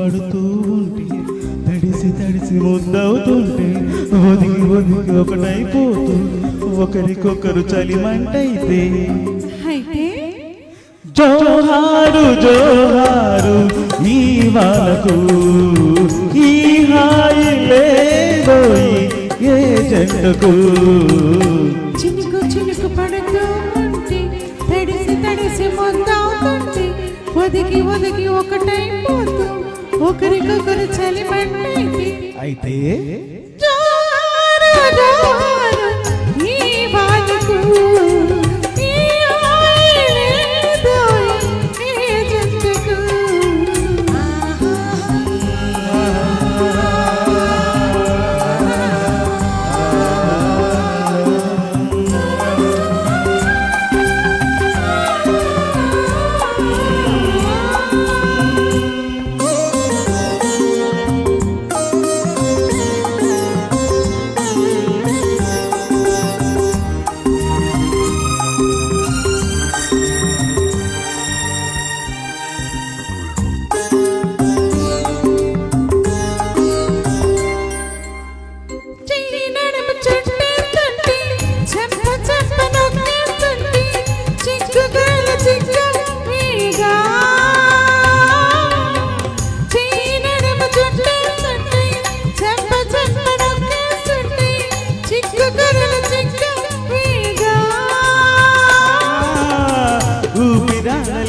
పడుతూ ఉంటే తడిసి తడిసి ముద్దవుతుంటే ఒదిగి ఒదిగి ఒకటైపోతూ ఒకరికొకరు చలిమంటైతే జోహారు జోహారు ఈ వాళ్ళకు ఈ హాయి లేదోయి ఏ జంటకు చినుకు చినుకు పడుతూ ఉంటే తడిసి తడిసి ముద్దవుతుంటే ఒదిగి ఒదిగి ఒకటైపోతూ ఒకరికొకరు చలిమంటైతే అయితే జోహారు జోహారు ఈ వాళ్ళకు ఈ హాయి లేదోయి ఏ జంటకు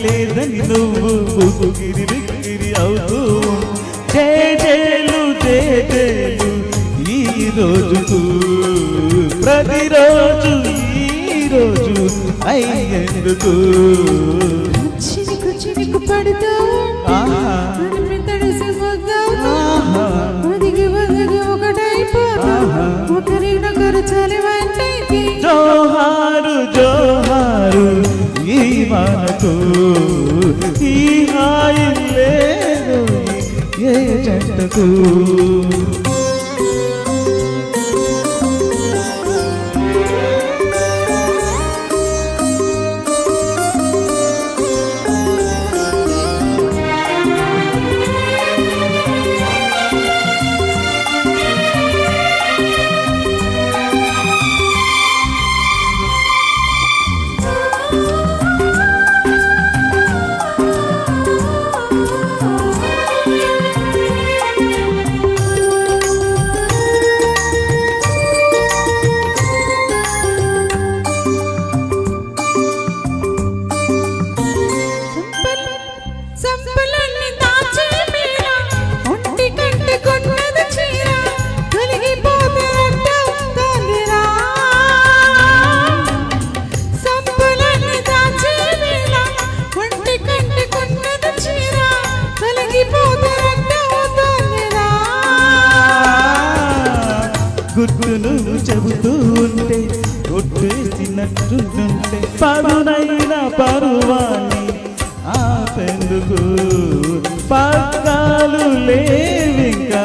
లేదని నువ్వు గిరి గిరి అవుతూ జేజేలు జేజేలు ఈ రోజుకు ప్రతిరోజు ఈ రోజు అయ్యేందుకు చినుకు చినుకు పడుతూ తడిసి ఒదిగి ఒదిగి ఒకటైపోతూ ఒకరినొకరు చలిమంటైతే జోహారు జోహారు ఈ మనకు ఈ హాయి లేదు ఏ జంటకు గుర్తును చెబుతూ ఉంటే కొట్టేసినట్టుంటే పదునైన పరువాన్ని ఆపెందుకు పగ్గాలు లేవింకా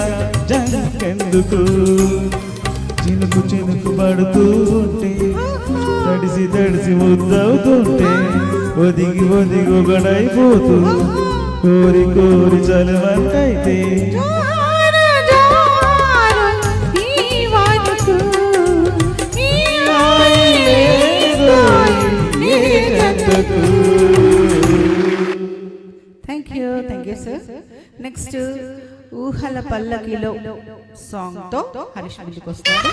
జంకెందుకు చినుకు చినుకు పడుతూ ఉంటే తడిసి తడిసి ముద్దవుతుంటే ఒదిగి ఒదిగి ఒకడైపోతూ కోరి కోరి చలవంటైతే థ్యాంక్ యూ సార్. నెక్స్ట్ ఊహల పల్లకిలో సాంగ్ తో హరీష్ ముందుకు వస్తాడు.